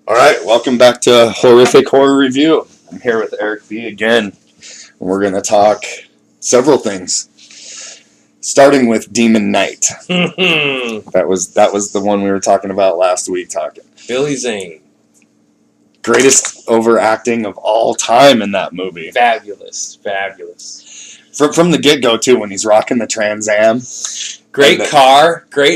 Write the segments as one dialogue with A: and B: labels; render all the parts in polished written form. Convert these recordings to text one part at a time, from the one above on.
A: All right, welcome back to Horrific Horror Review. I'm here with Eric B. again, and we're going to talk several things. Starting with Demon Knight. That was the one we were talking about last week.
B: Billy Zane.
A: Greatest overacting of all time in that movie.
B: Fabulous.
A: From the get-go, too, when he's rocking the Trans Am.
B: Great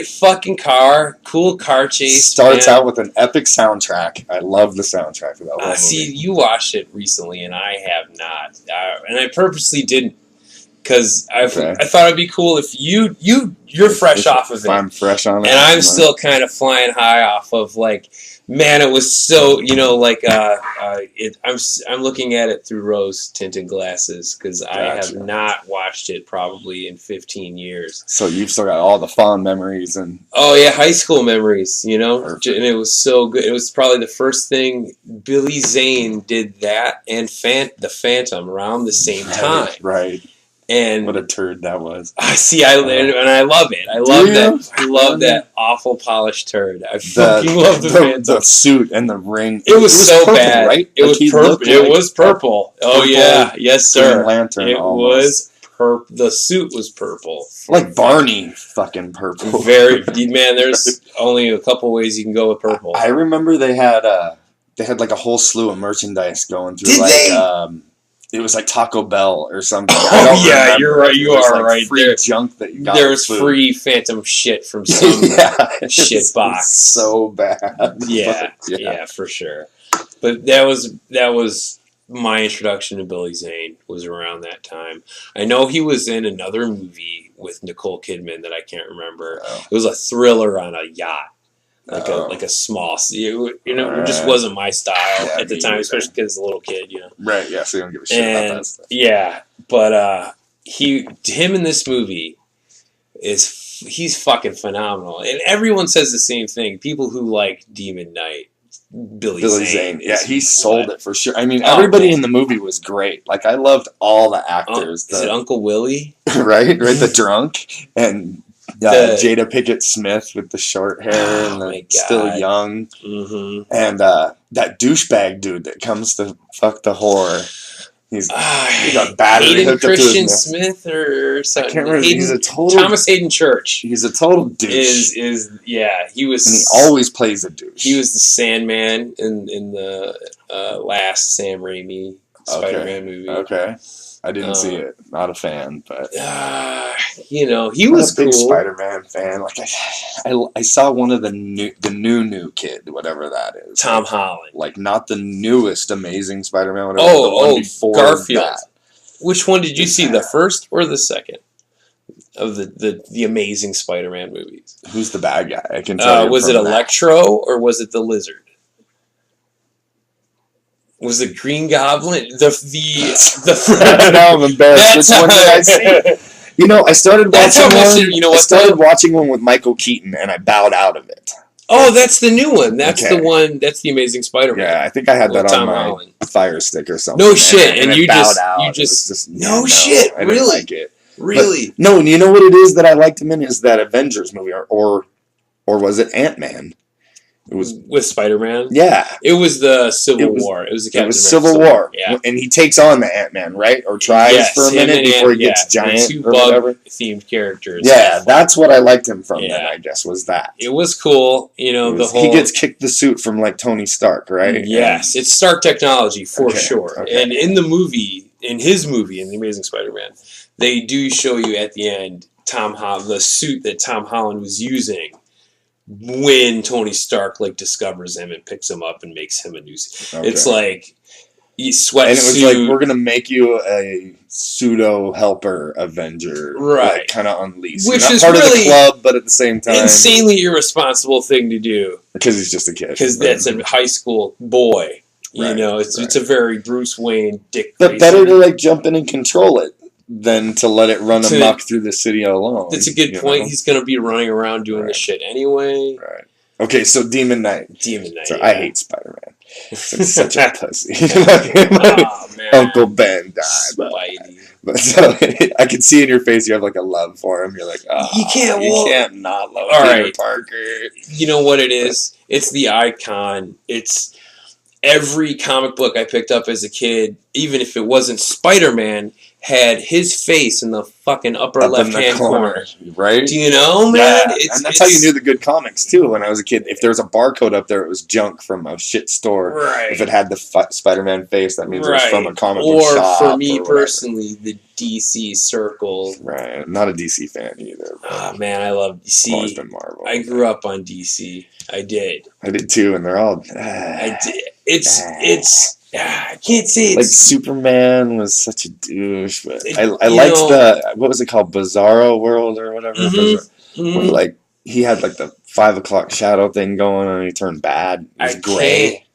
B: fucking car, cool car chase.
A: Starts out with an epic soundtrack. I love the soundtrack of that whole movie.
B: See, you watched it recently, and I have not, and I purposely didn't, because I thought it'd be cool if you're fresh off of it.
A: I'm fresh on it,
B: and I'm still kind of flying high off of man, it was so I'm looking at it through rose-tinted glasses because I have not watched it probably in 15 years.
A: So you've still got all the fond memories and
B: high school memories,
A: Perfect.
B: And it was so good. It was probably the first thing Billy Zane did that and the Phantom around the same time,
A: right?
B: And
A: what a turd that was.
B: I see. I love it. I love that. I love that awful polished turd. I fucking love the Phantom.
A: The suit and the ring.
B: It was so
A: purple,
B: bad.
A: Right?
B: It was purple. It was purple. Oh yeah, yes sir.
A: Green Lantern.
B: It
A: almost.
B: Was purple. The suit was purple.
A: Like Barney, fucking purple.
B: Very man. There's only a couple ways you can go with purple.
A: I remember they had like a whole slew of merchandise going through.
B: Did they?
A: It was like Taco Bell or something.
B: Oh yeah, you're right. You are right.
A: Free
B: there,
A: junk that you got.
B: There was free Phantom shit from some shit box.
A: So bad.
B: Yeah, for sure. But that was my introduction to Billy Zane. Was around that time. I know he was in another movie with Nicole Kidman that I can't remember.
A: Oh.
B: It was a thriller on a yacht. Like a small, it just wasn't my style at the time, especially because a little kid,
A: Right, yeah, so you don't give a shit about that stuff.
B: Yeah, but him in this movie he's fucking phenomenal, and everyone says the same thing. People who like Demon Knight, Billy Zane.
A: Yeah, he sold it for sure. I mean, everybody in the movie was great. Like, I loved all the actors.
B: Is it Uncle Willie?
A: right, the drunk and. Jada Pinkett Smith with the short hair and still young.
B: Mm-hmm.
A: And that douchebag dude that comes to fuck the whore. He got battery
B: Hayden
A: hooked
B: Christian
A: up to his
B: Smith or something.
A: I can't remember. He's a total
B: Thomas Hayden Church.
A: He's a total douche.
B: He was.
A: And he always plays a douche.
B: He was the Sandman in the last Sam Raimi Spider-Man movie.
A: Okay. I didn't see it. Not a fan, but
B: he was
A: a big
B: cool.
A: Spider-Man fan. Like I saw one of the new kid, whatever that is.
B: Tom Holland.
A: Like not the newest Amazing Spider-Man. Whatever. The one before
B: Garfield.
A: That.
B: Which one did you see? The first or the second of the Amazing Spider-Man movies?
A: Who's the bad guy? I can tell you.
B: Was it Electro or was it the Lizard? Was the Green Goblin
A: Now I'm embarrassed. Which one did I see? I started watching one. I started watching one with Michael Keaton, and I bowed out of it.
B: Oh, that's the new one. That's the one. That's the Amazing Spider-Man.
A: Yeah, I think I had that on my
B: Holland.
A: Fire Stick or something.
B: No shit, and you
A: bowed
B: just
A: out.
B: You just
A: no
B: shit.
A: I didn't like it.
B: Really?
A: But, no, and you know what it is that I liked him in is that Avengers movie, or was it Ant-Man? It was
B: with Spider-Man.
A: Yeah,
B: it was the Civil War. It was the Captain America
A: Civil War.
B: Yeah,
A: and he takes on the Ant-Man, right? Or tries for a minute before he gets giant or whatever.
B: Themed characters.
A: Yeah, that's what I liked him from. Then I guess was that
B: it was cool. He
A: gets kicked the suit from like Tony Stark, right?
B: Yes, it's Stark technology for sure.
A: Okay.
B: And in his movie, in the Amazing Spider-Man, they do show you at the end the suit that Tom Holland was using when Tony Stark discovers him and picks him up and makes him a new suit. It's like sweatsuit.
A: And it was like, we're gonna make you a pseudo helper Avenger,
B: right?
A: Kind of on lease,
B: which
A: not
B: is
A: part
B: really
A: of the club, but at the same time,
B: insanely irresponsible thing to do
A: because he's just a kid.
B: Because that's a high school boy. It's a very Bruce Wayne Dick.
A: But better to jump in and control it than to let it run amok through the city alone.
B: That's a good point. He's going to be running around doing this shit anyway.
A: Right. Okay, so Demon Knight.
B: So
A: I hate Spider-Man. It's such a pussy. Man. Uncle Ben died.
B: Spidey.
A: So I can see in your face you have like a love for him. You're like,
B: You can't.
A: you can't not love
B: all
A: Peter
B: right.
A: Parker.
B: You know what it is? It's the icon. It's every comic book I picked up as a kid, even if it wasn't Spider-Man, had his face in the fucking upper left-hand corner.
A: Right?
B: Do you know, man?
A: Yeah, and that's how you knew the good comics, too, when I was a kid. If there was a barcode up there, it was junk from a shit store.
B: Right.
A: If it had the Spider-Man face, that means it was from a comic book
B: or
A: shop.
B: For me
A: or
B: personally, the DC Circle.
A: Right. Not a DC fan either.
B: Oh, man, I love DC.
A: I've always been Marvel.
B: I grew up on DC. I did.
A: I did, too, and they're all...
B: I did. I can't say it's...
A: Like, Superman was such a douche, but I liked what was it called? Bizarro World or whatever?
B: Mm-hmm.
A: Where, like, he had, like, the 5 o'clock shadow thing going on and he turned bad. It was gray.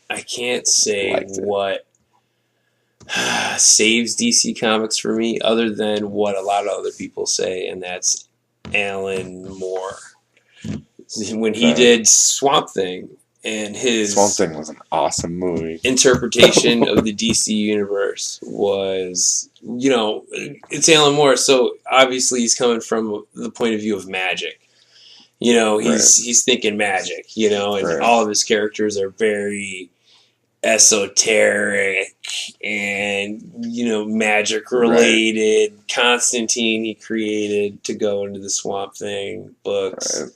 B: I can't say what saves DC Comics for me other than what a lot of other people say, and that's Alan Moore. When he did Swamp Thing, and his
A: Swamp Thing was an awesome movie.
B: Interpretation of the DC universe was, it's Alan Moore, so obviously he's coming from the point of view of magic. He's thinking magic, and all of his characters are very esoteric and, magic related. Right. Constantine he created to go into the Swamp Thing books. Right.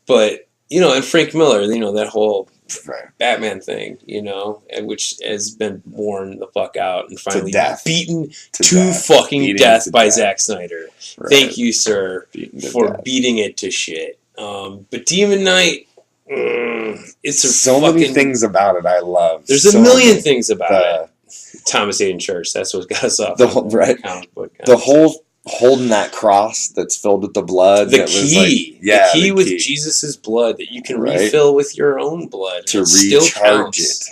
B: But and Frank Miller, that whole Batman thing, which has been worn the fuck out and finally beaten to fucking death by Zack Snyder. Right. Thank you, sir, for beating it to shit. But Demon Knight, it's
A: many things about it I love.
B: There's a million things about it. Thomas Hayden Church, that's what got us off
A: the comic book. The whole holding that cross that's filled with the blood.
B: The key with Jesus' blood that you can refill with your own blood.
A: To recharge it.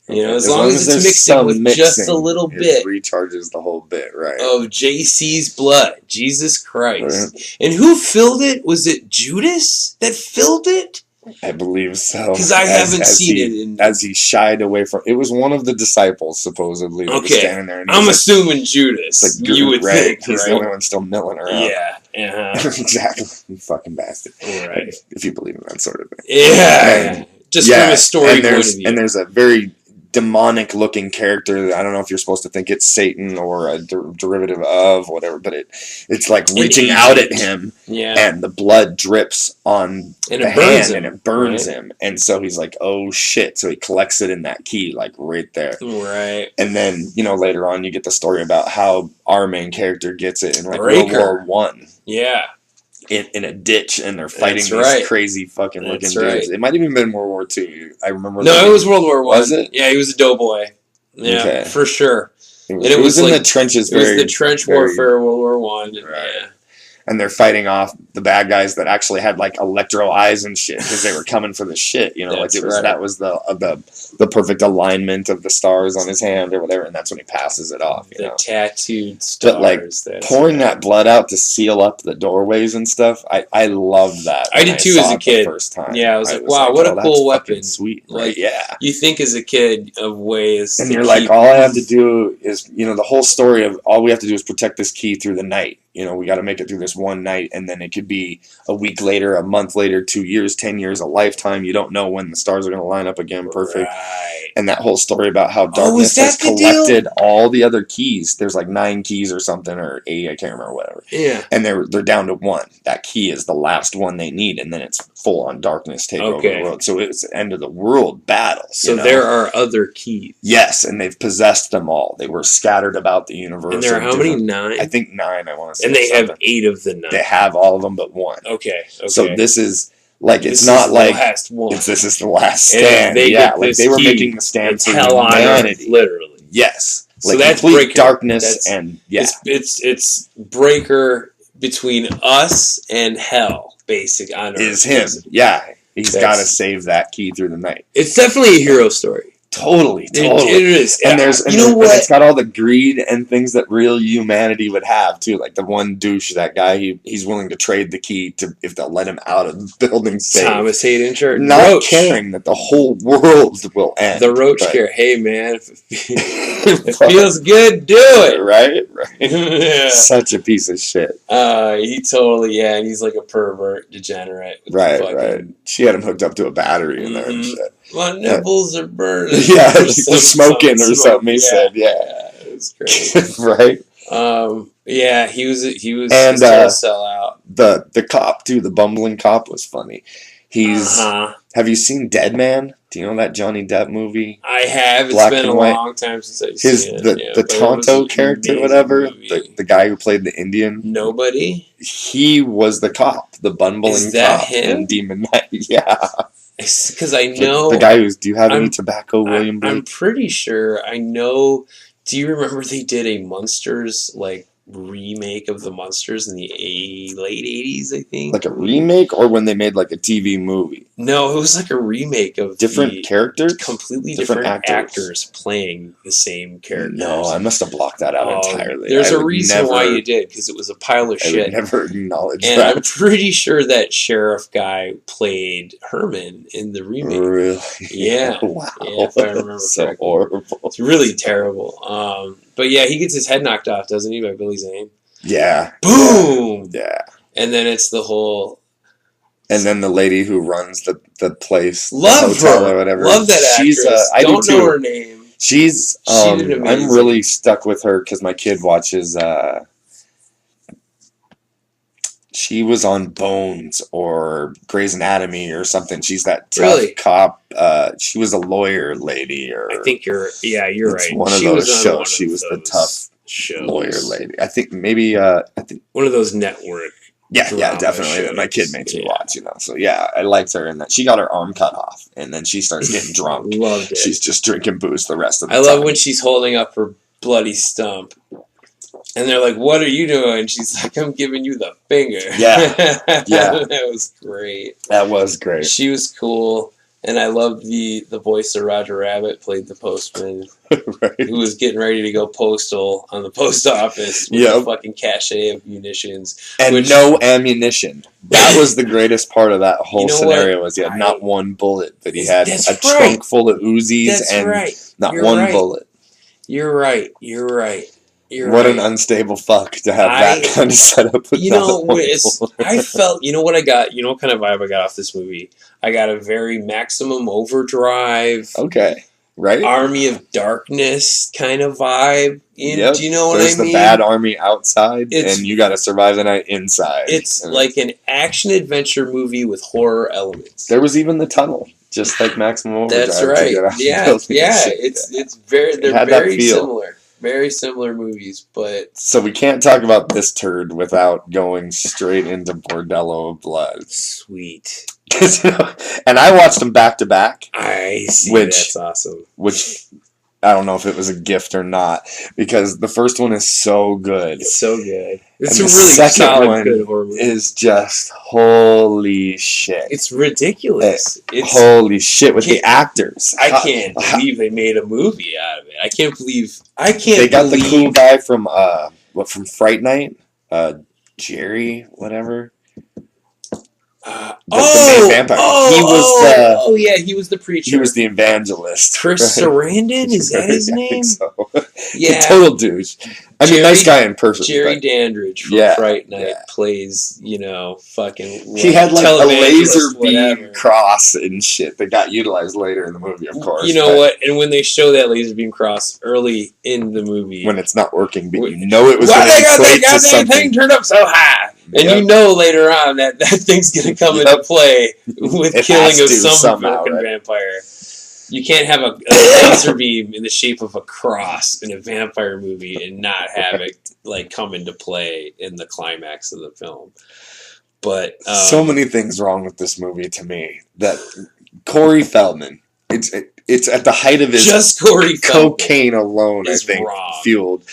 B: As long as it's mixing with just a little bit.
A: It recharges the whole bit, right?
B: Of JC's blood. Jesus Christ. Right. And who filled it? Was it Judas that filled it?
A: I believe so.
B: Because I haven't seen it.
A: As he shied away from... It was one of the disciples, supposedly, that was standing there. And
B: I'm assuming Judas. You would think,
A: He's the only one still milling around.
B: Yeah.
A: Exactly. You fucking bastard.
B: Right.
A: If you believe in that sort of thing.
B: Yeah. Just from a story point of view.
A: And there's a very demonic looking character. I don't know if you're supposed to think it's Satan or a derivative of whatever, but it's like reaching out at him, and the blood drips on the hand and it burns him, and so he's like, oh shit, so he collects it in that key, like right there,
B: right?
A: And then later on you get the story about how our main character gets it in like World War I. In a ditch, and they're fighting these crazy fucking looking dudes. It might have even been World War II. I remember.
B: No, it was World War I.
A: Was it?
B: Yeah, he was a doughboy. Yeah, for sure.
A: It was in the trenches.
B: It was the trench warfare, World War I.
A: Right. Yeah. And they're fighting off the bad guys that actually had like electro eyes and shit because they were coming for the shit. That was the perfect alignment of the stars on his hand or whatever, and that's when he passes it off.
B: The tattooed stars.
A: But like pouring that blood out to seal up the doorways and stuff, I love that.
B: I did too as a kid.
A: The first time.
B: Yeah, I was like, wow, what a cool weapon.
A: Sweet,
B: right?
A: Like, yeah.
B: You think as a kid of ways,
A: and you're like, all I have to do is, the whole story of all we have to do is protect this key through the night. We got to make it through this one night, and then it could be a week later, a month later, 2 years, 10 years, a lifetime. You don't know when the stars are going to line up again perfect.
B: Right.
A: And that whole story about how darkness has collected all the other keys. There's like 9 keys or something, or 8, I can't remember, whatever.
B: Yeah.
A: And they're down to 1. That key is the last one they need, and then it's full on darkness take over the world. So it's the end of the world battle.
B: So there are other keys.
A: Yes, and they've possessed them all. They were scattered about the universe.
B: And there are how many? 9?
A: I think 9, I want to say.
B: And they have 8 of the 9.
A: They have all of them but 1.
B: Okay.
A: So this is like this is the last one. This is the last stand. They were making the stand for humanity,
B: literally.
A: Yes.
B: So that's
A: complete darkness and
B: it's breaker between us and hell, basically. On Earth.
A: Is him? Yeah, he's got to save that key through the night.
B: It's definitely a hero story.
A: Totally.
B: It is.
A: And it's got all the greed and things that real humanity would have too. Like the one douche, that guy, he's willing to trade the key if they'll let him out of the building safe.
B: Thomas Hayden Church.
A: Not caring that the whole world will end.
B: The Roach care. Hey man, It feels good, do it.
A: Right?
B: Yeah.
A: Such a piece of shit.
B: He totally, and he's like a pervert, degenerate.
A: Right. She had him hooked up to a battery in there and shit.
B: My nipples are burning.
A: Yeah, smoking or something. He said, yeah.
B: It was great.
A: Right.
B: Yeah, he was
A: and
B: a sellout.
A: The cop too, the bumbling cop was funny. He's have you seen Dead Man? Do you know that Johnny Depp movie?
B: I have. It's been a long time since I've seen it.
A: The Tonto character, whatever, the guy who played the Indian.
B: Nobody?
A: He was the cop, the bumbling cop in Demon Knight. Yeah.
B: Because I know
A: the guy who's. Do you have any tobacco, William Blake?
B: I'm pretty sure I know. Do you remember they did a Munsters remake of the Munsters in the late 80s, I think?
A: Like a remake, or when they made like a TV movie?
B: No, it was like a remake of
A: different characters,
B: completely different actors playing the same characters.
A: No, I must have blocked that out entirely.
B: There's a reason why you did, because it was a pile of shit.
A: I would never acknowledge
B: and
A: that.
B: I'm pretty sure that sheriff guy played Herman in the remake.
A: Really?
B: Yeah.
A: Wow.
B: Yeah, if I remember
A: so
B: correctly.
A: Horrible.
B: It's really terrible. But yeah, he gets his head knocked off, doesn't he, by Billy Zane?
A: Yeah.
B: Boom!
A: Yeah.
B: And then it's the whole...
A: And then the lady who runs the place,
B: love
A: the hotel
B: her,
A: or whatever.
B: Love that actress.
A: I
B: don't
A: know
B: her name.
A: She's.
B: She did amazing.
A: I'm really stuck with her because my kid watches. She was on Bones or Grey's Anatomy or something. She's that tough cop. She was a lawyer lady, or
B: I think you're right.
A: One of those shows. She was the tough lawyer lady. I think maybe. I think
B: one of those network.
A: Yeah, definitely. That my kid makes me watch, So yeah, I liked her in that. She got her arm cut off, and then she starts getting drunk.
B: Loved it.
A: She's just drinking booze the rest of the time.
B: I love when she's holding up her bloody stump, and they're like, "What are you doing?" She's like, "I'm giving you the finger."
A: Yeah.
B: That was great.
A: That was great.
B: She was cool. And I loved the voice of Roger Rabbit, played the postman, who was getting ready to go postal on the post office with a fucking cachet of munitions.
A: And no ammunition. That was the greatest part of that whole scenario, was he had not one bullet, but he had a trunk full of Uzis not one bullet.
B: You're right.
A: What an unstable fuck to have that kind of setup.
B: I felt, what I got, what kind of vibe I got off this movie? I got a very Maximum Overdrive.
A: Okay. Right?
B: Army of Darkness kind of vibe. Do you know what I mean?
A: There's the bad army outside, and you got to survive the night inside.
B: It's like an action-adventure movie with horror elements.
A: There was even the tunnel, just like Maximum Overdrive.
B: That's right. Yeah. It's very similar. Very similar movies, but...
A: So we can't talk about this turd without going straight into Bordello of Blood.
B: Sweet.
A: And I watched them back to back.
B: I see, that's awesome.
A: Which, I don't know if it was a gift or not, because the first one is so good.
B: It's so good. It's
A: and
B: a
A: the
B: really
A: second
B: solid,
A: one
B: good horror movie.
A: Is just holy shit.
B: It's ridiculous.
A: Holy shit with the actors.
B: I can't believe they made a movie out of it. I can't believe.
A: They got the cool guy from from Fright Night, Jerry, whatever. The main vampire.
B: He was the preacher.
A: He was the evangelist.
B: Chris Sarandon, is that his name?
A: I think so.
B: Yeah,
A: total douche. I mean, nice guy in person.
B: Jerry Dandridge from Fright Night plays, fucking.
A: He had like a laser beam cross and shit that got utilized later in the movie, of course.
B: You know what? And when they show that laser beam cross early in the movie,
A: when it's not working, but you know it was going to equate to something.
B: Thing turned up so high. And you know later on that thing's going to come into play with killing of some fucking vampire. You can't have a laser beam in the shape of a cross in a vampire movie and not have it come into play in the climax of the film. But
A: so many things wrong with this movie to me. That Corey Feldman, it's at the height of his
B: just Corey
A: cocaine alone, I think, fueled.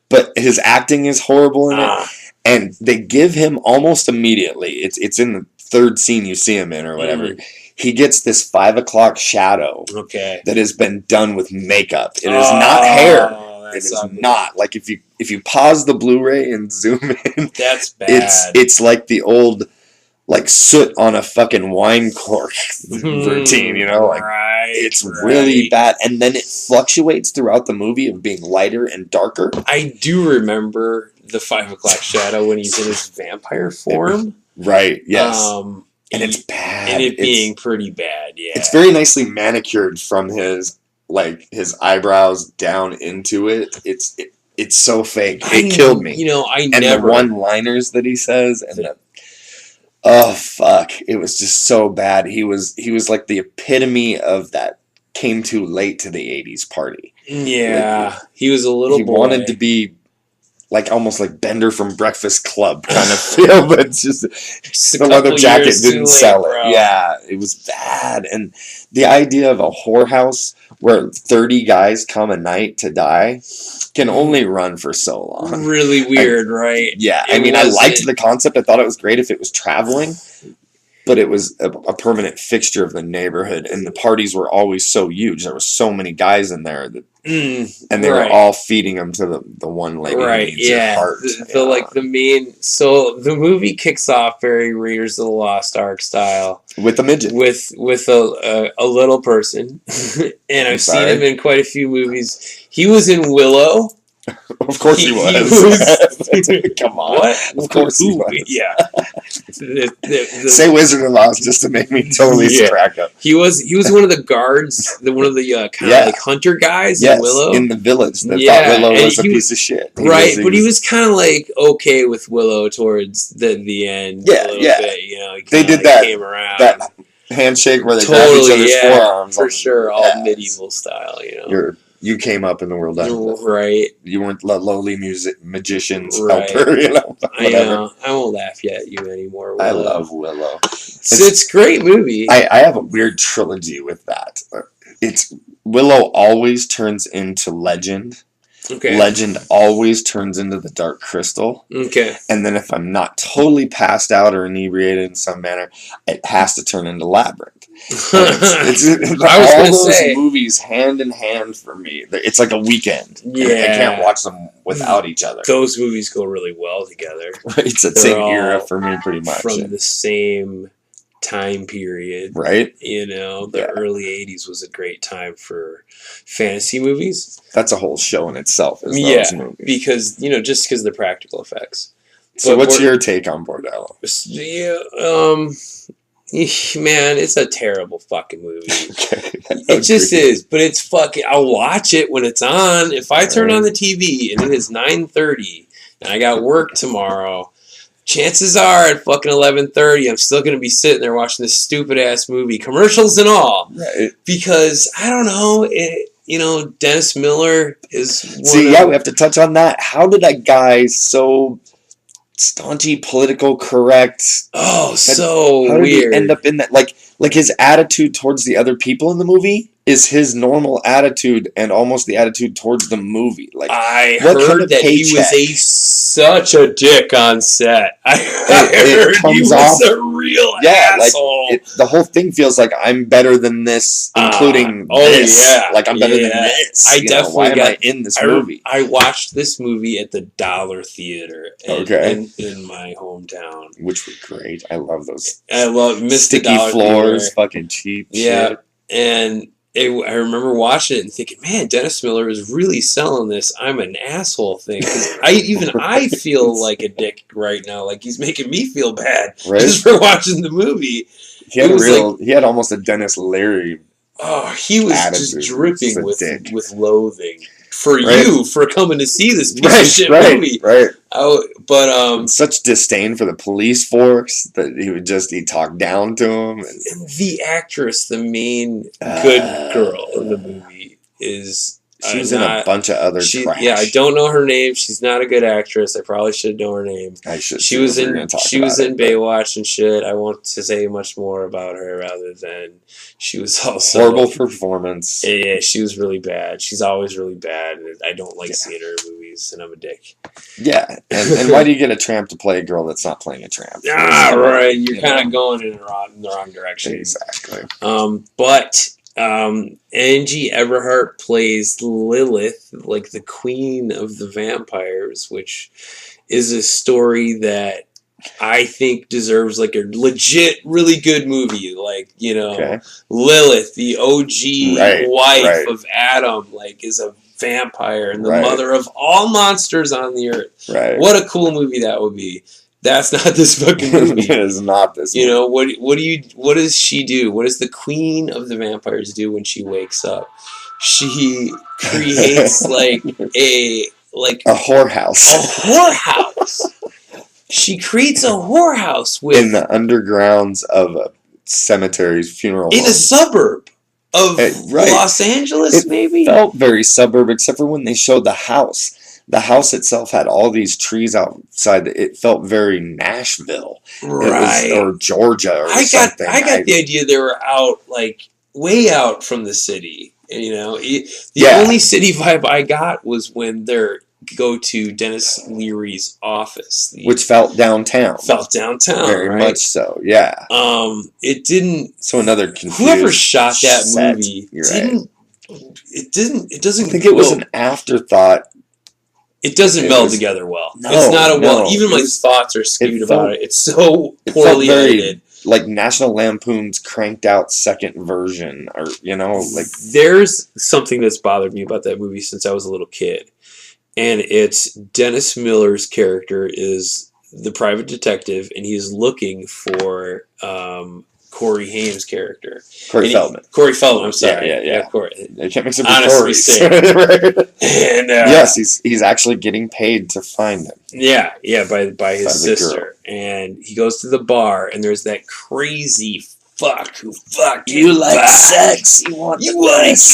A: But his acting is horrible in it. And they give him almost immediately. It's in the third scene you see him in or whatever. He gets this 5 o'clock shadow that has been done with makeup. It is not hair. It is not. Like if you pause the Blu-ray and zoom in,
B: that's bad.
A: It's like the old like soot on a fucking wine cork routine, you know, like it's really bad, and then it fluctuates throughout the movie of being lighter and darker.
B: I do remember the 5 o'clock shadow when he's in his vampire form.
A: Right, yes. And it's bad.
B: And it being pretty bad, yeah.
A: It's very nicely manicured from his eyebrows down into it. It's so fake. It killed me.
B: You know,
A: and the one-liners that he says, and oh fuck, it was just so bad. He was like the epitome of that came too late to the 80s party.
B: Yeah, like, he was a little.
A: He wanted to be like almost like Bender from Breakfast Club kind of feel, but it's just the leather jacket didn't sell it. Bro. Yeah, it was bad. And the idea of a whorehouse where 30 guys come a night to die can only run for so long.
B: Really weird, right?
A: Yeah, I mean, I liked the concept. I thought it was great if it was traveling, but it was a permanent fixture of the neighborhood, and the parties were always so huge. There were so many guys in there that. And they were all feeding him to the one lady who needs your heart.
B: So the movie kicks off very Raiders of the Lost Ark style
A: with a midget,
B: with a little person, and I've seen him in quite a few movies. He was in Willow.
A: Of course he was. Come on.
B: What?
A: Of course he was.
B: Yeah.
A: Say Wizard of Oz just to make me totally crack up.
B: He was one of the guards, one of the kind of like hunter guys in Willow.
A: In the village that thought Willow was a piece of shit.
B: He was kind of like okay with Willow towards the end.
A: Yeah,
B: bit, you know,
A: they did that.
B: Came around.
A: That handshake where they grabbed each other's forearms.
B: For sure, all medieval style, you know.
A: You came up in the world,
B: right?
A: You weren't the lowly magician's helper, you know. Whatever.
B: I won't laugh at you anymore.
A: Willow. I love Willow.
B: It's a great movie.
A: I have a weird trilogy with that. It's Willow always turns into Legend.
B: Okay.
A: Legend always turns into the Dark Crystal.
B: Okay.
A: And then if I'm not totally passed out or inebriated in some manner, it has to turn into Labyrinth. It's all those movies hand in hand for me. It's like a weekend.
B: Yeah.
A: I can't watch them without each other.
B: Those movies go really well together.
A: It's the same era for me, pretty much.
B: From the same time period.
A: Right?
B: You know, the early 80s was a great time for fantasy movies.
A: That's a whole show in itself, is those movies.
B: Because, you know, just because of the practical effects.
A: So what's your take on Bordello?
B: Man, it's a terrible fucking movie.
A: Okay,
B: it just is, but it's fucking. I'll watch it when it's on. If I turn on the TV and it is 9:30 and I got work tomorrow, chances are at fucking 11:30 I'm still gonna be sitting there watching this stupid ass movie, commercials and all.
A: Right.
B: Because I don't know. You know, Dennis Miller is.
A: We have to touch on that. How did that guy so staunchy political correct?
B: Oh, so
A: how did
B: weird.
A: He end up in that? Like his attitude towards the other people in the movie is his normal attitude and almost the attitude towards the movie. Like
B: I heard that he was such a dick on set. I heard he was a real asshole.
A: Like the whole thing feels like I'm better than this, including this. Yeah. Like I'm better than this.
B: I definitely
A: why am I in this movie?
B: I watched this movie at the Dollar Theater in my hometown.
A: Which were great. I love those.
B: I love
A: sticky floors, fucking cheap shit.
B: And I remember watching it and thinking, man, Dennis Miller is really selling this "I'm an asshole" thing. I feel like a dick right now. Like he's making me feel bad just for watching the movie.
A: He had almost a Dennis Leary.
B: Oh, he was just dripping with loathing for you for coming to see this piece of shit movie.
A: Right.
B: But
A: such disdain for the police force that he'd talk down to him.
B: And the actress, the main good girl of the movie, is
A: she was in a bunch of other trash.
B: Yeah, I don't know her name. She's not a good actress. I probably should know her name.
A: I should.
B: She was in Baywatch and shit. I won't to say much more about her other than she was also
A: horrible performance.
B: Yeah, she was really bad. She's always really bad. I don't like seeing her in movies, and I'm a dick.
A: Yeah, and why do you get a tramp to play a girl that's not playing a tramp?
B: Right. You're kind of going in the wrong direction.
A: Exactly.
B: But Angie Everhart plays Lilith, like the queen of the vampires, which is a story that I think deserves like a legit, really good movie. Like,
A: Okay.
B: Lilith, the OG
A: Right,
B: wife
A: right.
B: of Adam, like is a vampire and the
A: Right.
B: mother of all monsters on the earth.
A: Right.
B: What a cool movie that would be. That's not this fucking movie.
A: It is not this movie.
B: What does she do? What does the queen of the vampires do when she wakes up? She creates like a
A: whorehouse.
B: A whorehouse. She creates a whorehouse
A: in the undergrounds of a cemetery's funeral home.
B: In a suburb of Los Angeles, maybe?
A: It felt very suburb, except for when they showed the house. The house itself had all these trees outside. It felt very Nashville.
B: Right.
A: Or Georgia or something.
B: I got the idea they were out, like, way out from the city. The only city vibe I got was when they're go to Dennis Leary's office,
A: which felt downtown.
B: Very
A: right? Much so, yeah.
B: It didn't.
A: So another confused
B: whoever shot that movie
A: didn't.
B: Right. It doesn't.
A: I think it was an afterthought.
B: It doesn't meld together well.
A: No,
B: it's not even my thoughts are skewed about it. It's so poorly edited.
A: Like National Lampoon's cranked out second version, or like.
B: There's something that's bothered me about that movie since I was a little kid. And it's Dennis Miller's character is the private detective, and he's looking for Corey Haim's character.
A: Corey Feldman.
B: Corey Feldman, I'm sorry.
A: Yeah.
B: Corey.
A: I can't mix up
B: with
A: Corey.
B: Right. And,
A: yes, he's actually getting paid to find him.
B: Yeah, by his sister. And he goes to the bar, and there's that crazy fuck who
A: you like sex. You want to get fucked.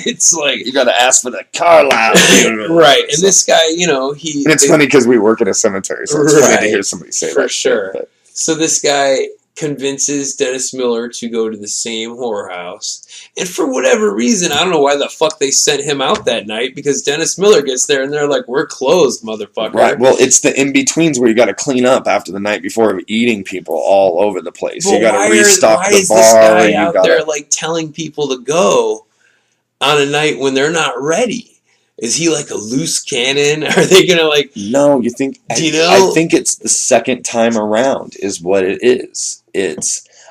B: It's like
A: you got to ask for the Carlisle.
B: Right, and this guy, And
A: it's funny because we work in a cemetery, so it's funny to hear somebody say that.
B: For sure. So this guy convinces Dennis Miller to go to the same whorehouse, and for whatever reason, I don't know why the fuck they sent him out that night, because Dennis Miller gets there and they're like, "We're closed, motherfucker."
A: Right. Well, it's the in-betweens where you got to clean up after the night before of eating people all over the place.
B: But
A: you got to restock the bar.
B: This guy out there like telling people to go on a night when they're not ready? Is he like a loose cannon? Are they gonna like?
A: No, you think?
B: Do you know?
A: I think it's the second time around is what it is.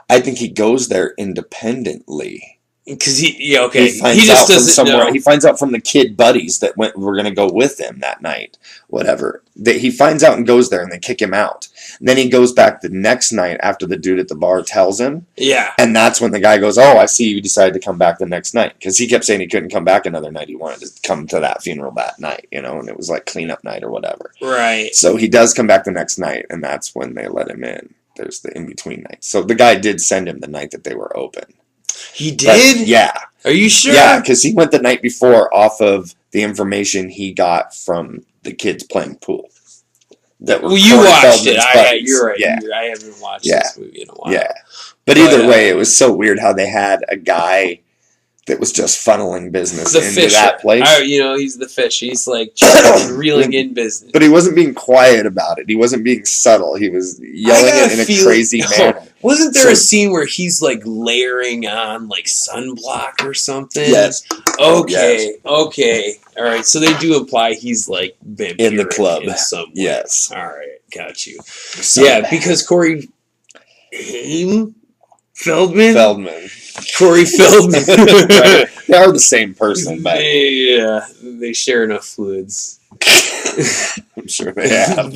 A: I think he goes there independently.
B: Because
A: He just doesn't somewhere. Know. He finds out from the kid buddies that were going to go with him that night. Whatever. He finds out and goes there, and they kick him out. And then he goes back the next night after the dude at the bar tells him.
B: Yeah.
A: And that's when the guy goes, "Oh, I see you decided to come back the next night." Because he kept saying he couldn't come back another night. He wanted to come to that funeral that night, and it was like cleanup night or whatever.
B: Right.
A: So he does come back the next night, and that's when they let him in. There's the in-between night. So the guy did send him the night that they were open.
B: He did?
A: But, yeah.
B: Are you sure?
A: Yeah, because he went the night before off of the information he got from the kids playing pool.
B: You watched it. You're right.
A: Yeah.
B: I haven't watched this movie in a while.
A: Yeah. But either way, it was so weird how they had a guy that was just funneling business into that place.
B: He's the fish. He's like reeling in business.
A: But he wasn't being quiet about it. He wasn't being subtle. He was yelling it in a crazy manner.
B: Wasn't there a scene where he's like layering on like sunblock or something?
A: Yes.
B: Okay. All right. So they do imply he's like vampiric
A: in the club.
B: In some way.
A: Yes.
B: All right. Got you. Yeah, because Corey Feldman. Corey Feldman.
A: Right. They are the same person, but
B: they share enough fluids.
A: I'm sure they have.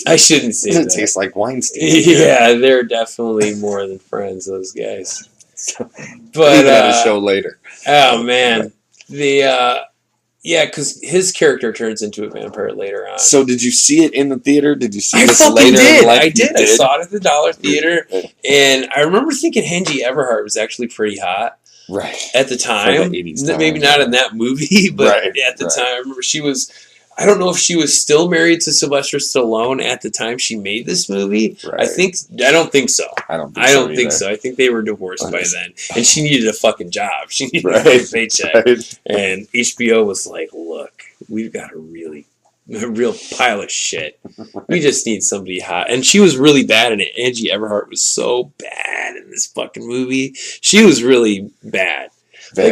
B: I shouldn't say
A: that. It tastes like Weinstein.
B: Yeah, they're definitely more than friends, those guys.
A: But had a show later.
B: Oh man, because his character turns into a vampire later on.
A: So did you see it in the theater? Did you see this
B: later
A: in life?
B: I did. I saw it at the Dollar Theater, and I remember thinking Angie Everhart was actually pretty hot.
A: Right.
B: At the time. Maybe not in that movie, but at the time. I remember she was... I don't know if she was still married to Sylvester Stallone at the time she made this movie. Right. I don't think so. I don't think so. I think they were divorced by then. And she needed a fucking job. She needed a paycheck. Right. And HBO was like, "Look, we've got a real pile of shit. We just need somebody hot." And she was really bad in it. Angie Everhart was so bad in this fucking movie. She was really bad.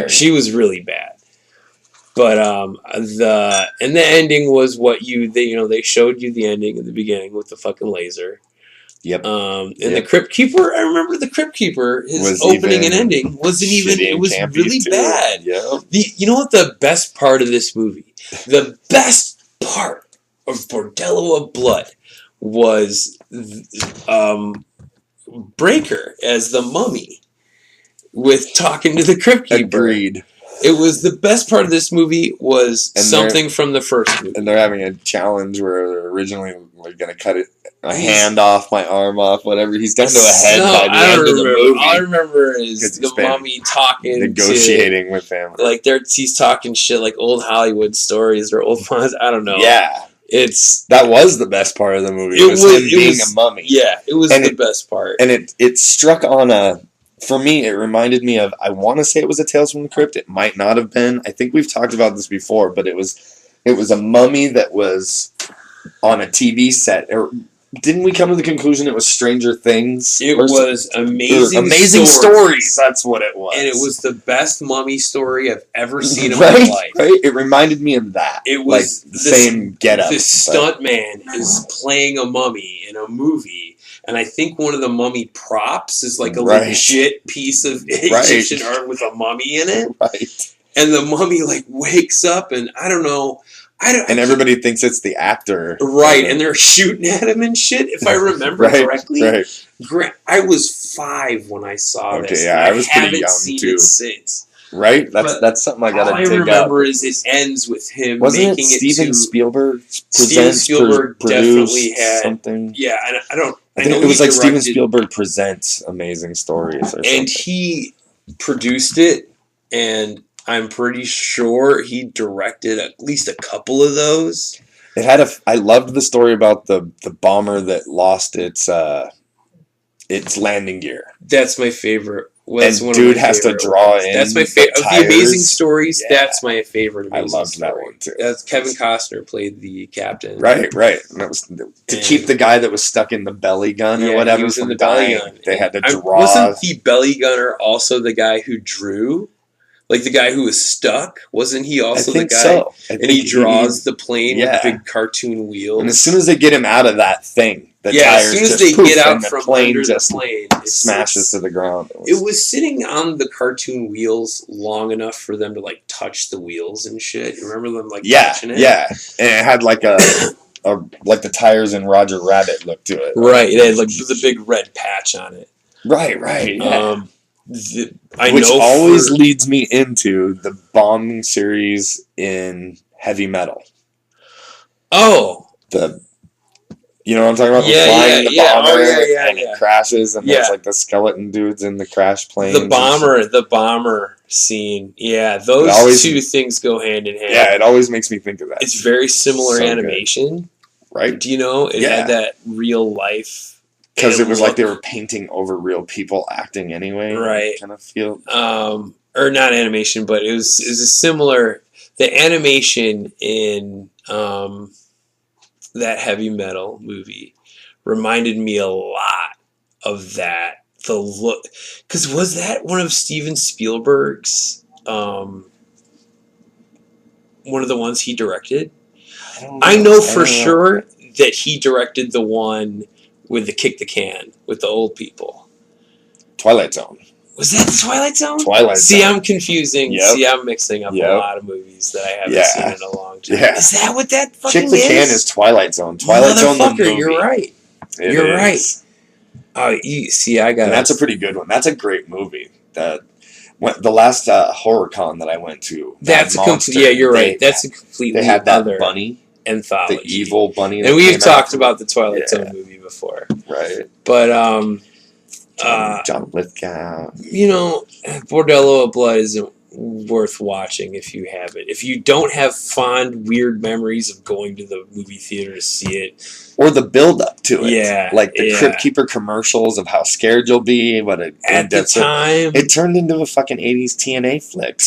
B: She was really bad. But the ending was what they showed you the ending in the beginning with the fucking laser.
A: Yep.
B: The Crypt Keeper, I remember the Crypt Keeper, his opening and ending wasn't even, it was really bad.
A: Yep.
B: You know what the best part of this movie, the best part of Bordello of Blood was Breaker as the mummy with talking to the Crypt Keeper.
A: Agreed.
B: It was the best part of this movie was something from the first movie.
A: And they're having a challenge where originally we're going to cut a hand off, my arm off, whatever. He's down to a head by the end of the movie.
B: All I remember is the mummy talking,
A: negotiating with him.
B: Like he's talking shit like old Hollywood stories or old ones. I don't know.
A: Yeah. That was the best part of the movie. It was him being a mummy.
B: Yeah, it was the best part.
A: And it struck on for me, it reminded me of, I want to say it was a Tales from the Crypt. It might not have been. I think we've talked about this before, but it was a mummy that was on a TV set. Didn't we come to the conclusion it was Stranger Things?
B: It was Amazing
A: Stories. That's what it was.
B: And it was the best mummy story I've ever seen in my life.
A: Right? It reminded me of that.
B: It was
A: like the same getup.
B: This stunt man is playing a mummy in a movie. And I think one of the mummy props is like a legit piece of Egyptian art with a mummy in it.
A: Right.
B: And the mummy wakes up and I don't know.
A: And everybody thinks it's the actor.
B: Right. And they're shooting at him and shit, if I remember correctly.
A: Right.
B: I was 5 when I saw this.
A: Yeah, I was pretty young
B: seen
A: too.
B: It since.
A: Right? That's something I gotta dig up.
B: All I remember is it ends with him
A: Wasn't
B: making
A: it Steven Spielberg
B: Steven Spielberg definitely had
A: something.
B: Yeah, I don't.
A: I think it was like Steven Spielberg Presents Amazing Stories or something.
B: And he produced it, and I'm pretty sure he directed at least a couple of those.
A: It had I loved the story about the bomber that lost its landing gear.
B: That's my favorite.
A: And dude has to draw in.
B: That's my favorite. Of the Amazing Stories, that's my favorite Amazing
A: I loved
B: story.
A: That one too.
B: That's Kevin Costner played the captain.
A: Right. And that was to keep the guy that was stuck in the belly gun or whatever.
B: He was
A: from
B: in the belly
A: dying.
B: gun.
A: They had to draw.
B: Wasn't the belly gunner also the guy who drew? Like the guy who was stuck? Wasn't he also the guy?
A: So.
B: And he draws the plane with big cartoon wheels.
A: And as soon as they get him out of that thing, the tires
B: as soon as they get out from under the plane,
A: it smashes to the ground.
B: It was sitting on the cartoon wheels long enough for them to touch the wheels and shit. You remember them touching it?
A: Yeah, and it had like like the tires in Roger Rabbit look to it.
B: Right, it had the big red patch on it.
A: Right, yeah.
B: Which
A: always leads me into the bombing series in heavy metal.
B: Oh.
A: You know what I'm talking about? Flying the bomber and it crashes and there's the skeleton dudes in the crash plane.
B: The bomber scene. Yeah, those two things go hand in hand.
A: Yeah, it always makes me think of that.
B: It's very similar animation.
A: Good. Right?
B: Do you know? It had that real life.
A: Because it was like they were painting over real people acting anyway.
B: Right.
A: Kind of feel.
B: Or not animation, but it was a similar. The animation in that heavy metal movie reminded me a lot of that. The look, because was that one of Steven Spielberg's one of the ones he directed? I know for sure that he directed the one with the kick the can with the old people.
A: Twilight Zone.
B: Was that the Twilight Zone?
A: Twilight Zone.
B: See, I'm confusing. Yep. See, I'm mixing up a lot of movies that I haven't seen in a long time.
A: Yeah.
B: Is that what that fucking is?
A: Kick the Can is Twilight Zone. Twilight Zone the movie.
B: You're right. You're right. Oh, I got it.
A: That's a pretty good one. That's a great movie. The last horror con that I went to.
B: That's a complete. Yeah, you're right. That's a completely.
A: They had that bunny
B: anthology,
A: the evil bunny.
B: And we've talked about the Twilight Zone movie before,
A: right?
B: But
A: John Lithgow.
B: Bordello of Blood isn't worth watching if you haven't. If you don't have fond, weird memories of going to the movie theater to see it.
A: Or the build-up to it.
B: Yeah.
A: Like the Crypt Keeper commercials of how scared you'll be.
B: At the time.
A: It turned into a fucking 80s TNA flick.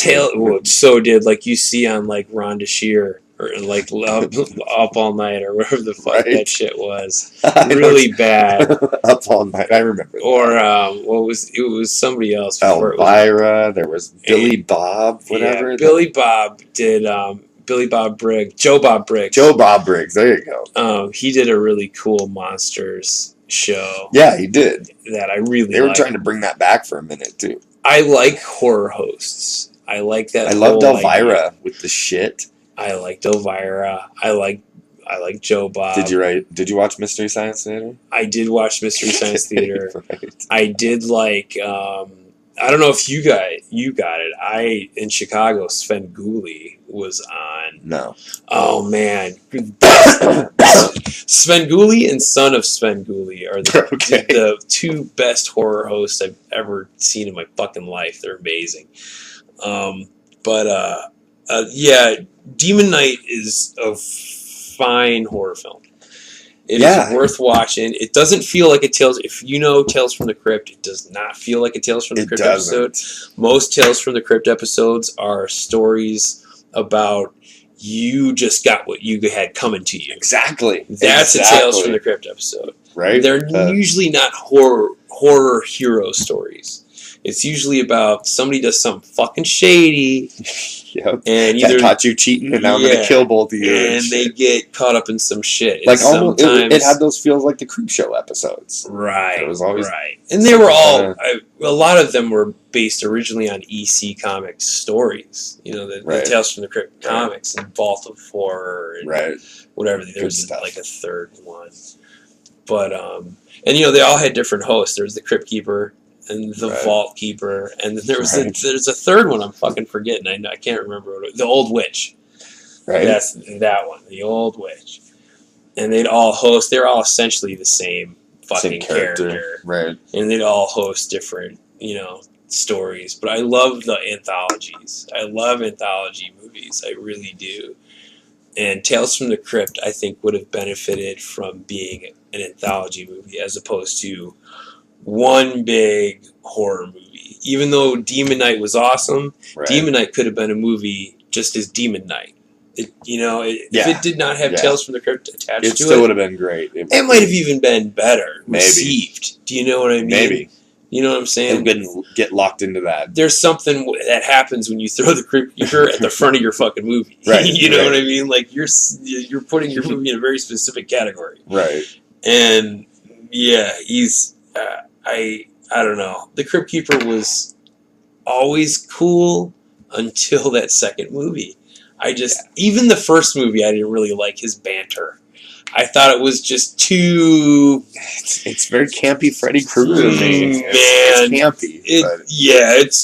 B: So did, like you see on like Rhonda Shear or like Up All Night or whatever the fuck
A: Right.
B: that shit was. Really bad.
A: Up All Night. I remember that.
B: Or it was somebody else before
A: Elvira. There was Billy Bob. Whatever.
B: Yeah, Billy Bob did. Billy Bob Briggs. Joe Bob Briggs.
A: Joe Bob Briggs. There you go.
B: He did a really cool monsters show.
A: Yeah, he did.
B: That I really.
A: They were
B: liked.
A: trying to bring that back for a minute too.
B: I like horror hosts. I like that.
A: I loved Elvira
B: idea.
A: with the shit.
B: I liked Elvira. I like Joe Bob.
A: Did you watch Mystery Science Theater?
B: I did watch Mystery Science Theater.
A: Right.
B: I did like. I don't know if you got it. In Chicago, Sven Gulli was on.
A: No.
B: Oh man, Sven Gulli and son of Sven Gulli are the two best horror hosts I've ever seen in my fucking life. They're amazing. Yeah, Demon Knight is a fine horror film. It is worth watching. It doesn't feel like a Tales. If you know Tales from the Crypt, it does not feel like a Tales from the Crypt episode. Most Tales from the Crypt episodes are stories about you just got what you had coming to you.
A: Exactly.
B: That's a Tales from the Crypt episode.
A: Right.
B: They're usually not horror hero stories. It's usually about somebody does something fucking shady.
A: Yep.
B: And either
A: caught you cheating, and now I'm gonna kill both of you.
B: And they get caught up in some shit.
A: Like almost, it had those feels like the Creep Show episodes.
B: Right.
A: It was always
B: right. And they were all a lot of them were based originally on EC Comics stories. You know, the Tales from the Crypt comics and Vault of Horror and whatever. There was like a third one, but and you know they all had different hosts. There was the Crypt Keeper and the Vault Keeper, and then there was there's a third one I'm fucking forgetting. I can't remember what it was. The Old Witch. Right. That's that one, the Old Witch. And they'd all host. They're all essentially the same fucking character,
A: right?
B: And they'd all host different, stories. But I love the anthologies. I love anthology movies. I really do. And Tales from the Crypt, I think, would have benefited from being an anthology movie as opposed to one big horror movie. Even though Demon Knight was awesome, Demon Knight could have been a movie just as Demon Knight. If it did not have Tales from the Crypt attached to it,
A: it still would have been great.
B: It might have even been better received. Do you know what I mean?
A: Maybe.
B: You know what I'm saying?
A: Get locked into that.
B: There's something that happens when you throw the Crypt Keeper at the front of your fucking movie.
A: Right.
B: You know what I mean? Like you're putting your movie in a very specific category.
A: Right.
B: And yeah, he's I don't know. The Crypt Keeper was always cool until that second movie. Even the first movie, I didn't really like his banter. I thought it was just too.
A: It's very campy, Freddy Krueger.
B: Man,
A: it's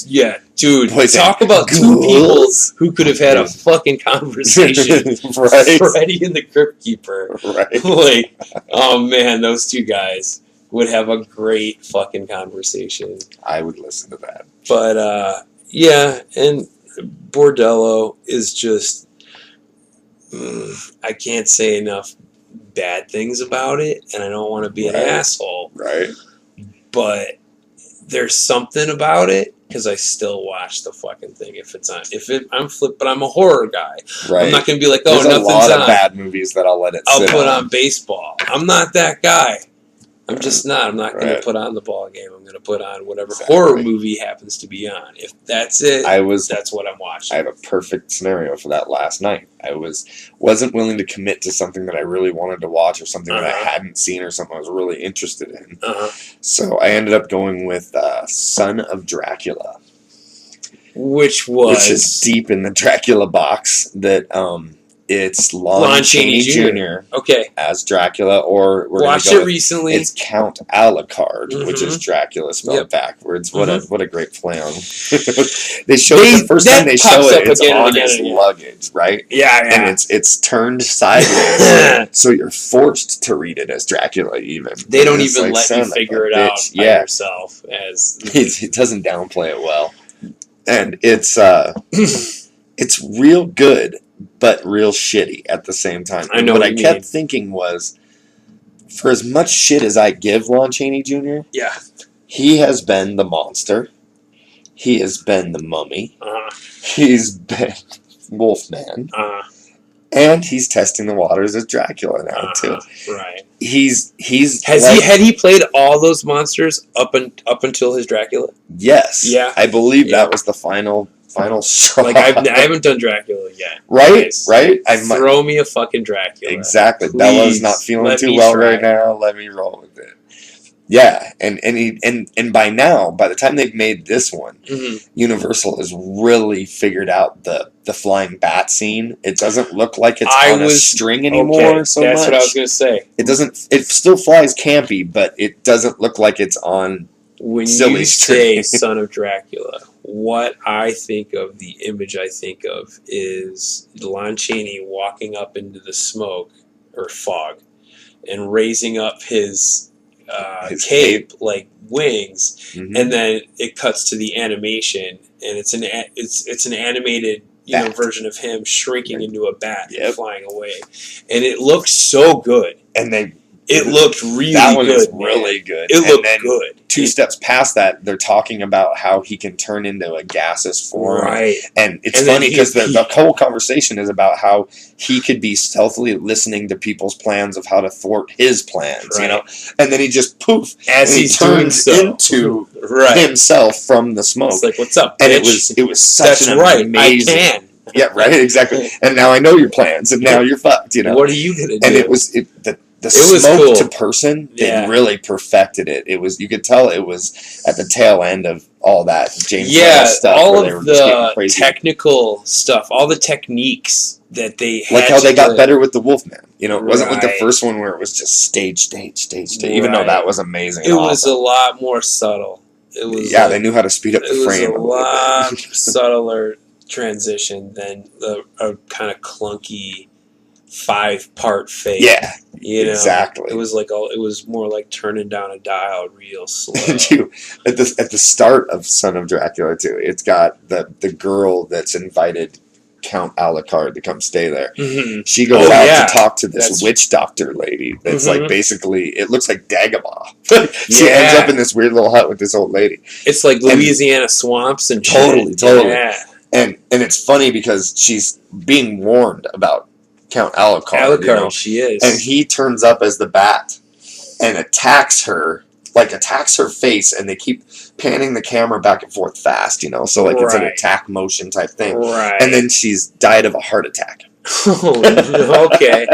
A: campy.
B: Dude. Talk about two people who could have had a fucking conversation. Freddy and the Crypt Keeper.
A: Right.
B: Like, oh man, those two guys would have a great fucking conversation.
A: I would listen to that.
B: But yeah, and Bordello is just. I can't say enough bad things about it, and I don't want to be an asshole.
A: Right.
B: But there's something about it because I still watch the fucking thing if it's on. But I'm a horror guy. Right. I'm not gonna be like, oh,
A: there's
B: nothing's on.
A: There's a lot of bad movies that I'll let it.
B: I'll put on baseball. I'm not that guy. I'm just not. I'm not going to put on the ball game. I'm going to put on whatever horror movie happens to be on. If that's it, that's what I'm watching.
A: I have a perfect scenario for that last night. I wasn't willing to commit to something that I really wanted to watch or something that I hadn't seen or something I was really interested in. So I ended up going with Son of Dracula.
B: Which
A: is deep in the Dracula box that... It's Lon Chaney Jr. As Dracula, or we're
B: watched it recently.
A: It's Count Alucard, which is Dracula spelled backwards. What a great play on. The first time they show it, it's on his luggage, right?
B: Yeah.
A: And it's turned sideways, so you're forced to read it as Dracula. Even
B: they don't even let you figure it out by yourself.
A: It doesn't downplay it well, and it's real good. But real shitty at the same time.
B: I know
A: what I kept thinking was, for as much shit as I give Lon Chaney Jr., he has been the monster. He has been the mummy. He's been Wolfman. And he's testing the waters as Dracula now too.
B: Right.
A: Had
B: he played all those monsters up until his Dracula?
A: Yes.
B: Yeah.
A: I believe that was the final straw.
B: Like I haven't done Dracula yet.
A: Right.
B: Guys,
A: right.
B: Throw me a fucking Dracula.
A: Exactly.
B: Please,
A: Bella's not feeling too well right now. Let me roll with it. Yeah, and by now, by the time they've made this one, Universal has really figured out the flying bat scene. It doesn't look like it's on a string anymore so much.
B: That's what I was going to say.
A: It doesn't. It still flies campy, but it doesn't look like it's on silly string.
B: When you say Son of Dracula, what I think of, the image I think of, is Lon Chaney walking up into the smoke or fog and raising up his cape like wings, and then it cuts to the animation, and it's an animated version of him shrinking into a bat and flying away, and it looks so good.
A: And
B: it looked really good.
A: That one is really good.
B: It looked good.
A: Two steps past that, they're talking about how he can turn into a gaseous form.
B: Right.
A: And it's funny because the whole conversation is about how he could be stealthily listening to people's plans of how to thwart his plans, you know? And then he just poof,
B: as he turns
A: into himself from the smoke.
B: It's like, what's up, bitch?
A: And it was such an amazing...
B: I can.
A: Yeah, right, exactly. And now I know your plans, and now you're fucked, you know?
B: What are you going to do?
A: And it was smoke to person, they really perfected it. It was, you could tell it was at the tail end of all that James Bond stuff.
B: All of the technical stuff, all the techniques that they had.
A: Like how they got better with the Wolfman. You know, it wasn't like the first one where it was just stage. Even though that was amazing.
B: It was a lot more subtle. It was
A: they knew how to speed up the frame.
B: It was a lot subtler transition than a kind of clunky 5-part fade.
A: Yeah,
B: exactly. It was more like turning down a dial real slow.
A: At the start of Son of Dracula too, it's got the girl that's invited Count Alucard to come stay there. She goes out to talk to this witch doctor lady that's like basically, it looks like Dagobah. She ends up in this weird little hut with this old lady.
B: It's like Louisiana swamps and
A: totally.
B: Yeah.
A: And it's funny because she's being warned about Count Alucard, you know?
B: She is.
A: And he turns up as the bat and attacks her face, and they keep panning the camera back and forth fast, you know? So, like, it's an attack motion type thing.
B: Right.
A: And then she's died of a heart attack.
B: Oh, okay.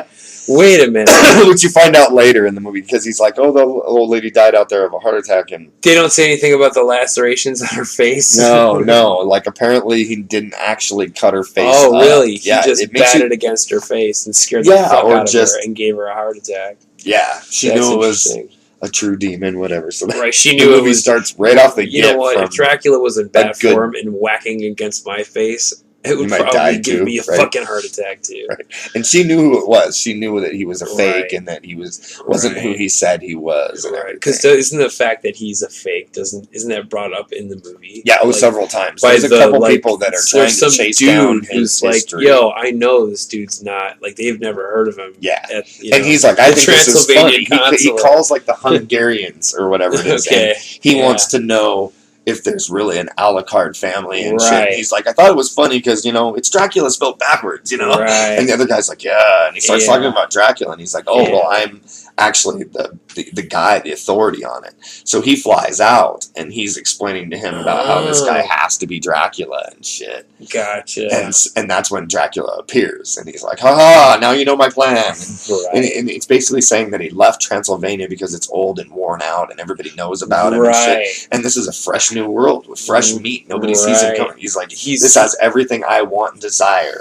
B: Wait a minute.
A: Which you find out later in the movie, because he's like, oh, the old lady died out there of a heart attack. And
B: they don't say anything about the lacerations on her face?
A: No. Like, apparently he didn't actually cut her face
B: up. Really?
A: Yeah,
B: he just batted against her face and scared the fuck out of her and gave her a heart attack.
A: Yeah, she knew it was a true demon, whatever. So
B: she knew
A: the movie starts right off the
B: You know what? If Dracula was in bat form and whacking against my face, it would probably give me a fucking heart attack too.
A: Right. And she knew who it was. She knew that he was a fake and that he wasn't who he said he was. Right.
B: Because isn't the fact that he's a fake isn't that brought up in the movie?
A: Yeah, it was several times. There's a couple people that are trying to chase down his history.
B: Yo, I know this dude's not they've never heard of him.
A: Yeah, and he's like, I think this is funny. He calls like the Hungarians or whatever it is.
B: Okay.
A: And he wants to know if there's really an Alucard family and shit. And he's like, I thought it was funny because, it's Dracula spelled backwards,
B: Right.
A: And the other guy's like, yeah. And he starts talking about Dracula, and he's like, oh, well, I'm actually the guy, the authority on it. So he flies out, and he's explaining to him about how this guy has to be Dracula and shit.
B: Gotcha.
A: And that's when Dracula appears, and he's like, ha, now you know my plan. And it's basically saying that he left Transylvania because it's old and worn out, and everybody knows about him and shit. And this is a fresh new world with fresh meat. Nobody sees him coming. He's like, this has everything I want and desire,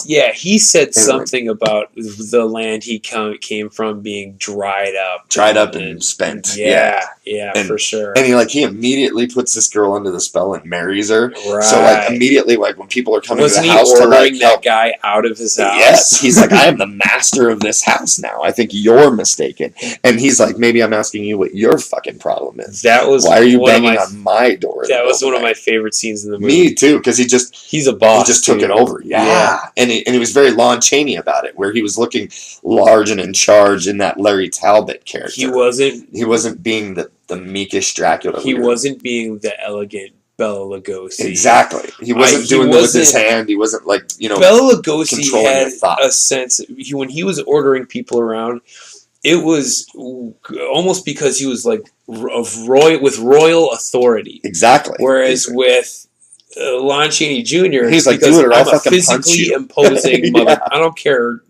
B: Yeah, he said something about the land he came from being dried up
A: and spent.
B: Yeah, for sure.
A: And he immediately puts this girl under the spell and marries her.
B: Right.
A: So immediately, when people are coming to the house
B: to ordering that guy out of his house?
A: Yes, he's like, I am the master of this house now. I think you're mistaken. And he's like, maybe I'm asking you what your fucking problem is. Why are you banging on my door?
B: That was one of my favorite scenes in the movie.
A: Me too, because he's
B: a boss.
A: He just took it over. Yeah. And he was very Lon Chaney about it, where he was looking large and in charge in that Larry Talbot character.
B: He wasn't
A: being the meekish Dracula.
B: He wasn't being the elegant Bela Lugosi.
A: Exactly. He wasn't doing it with his hand. He wasn't like,
B: Bela Lugosi
A: controlling
B: had
A: your thought.
B: a sense when he was ordering people around. It was almost because he was like with royal authority.
A: Exactly.
B: Whereas with Lon Chaney Jr.,
A: he's like,
B: because
A: dude,
B: I'm a physically imposing mother.
A: Yeah.
B: I don't care.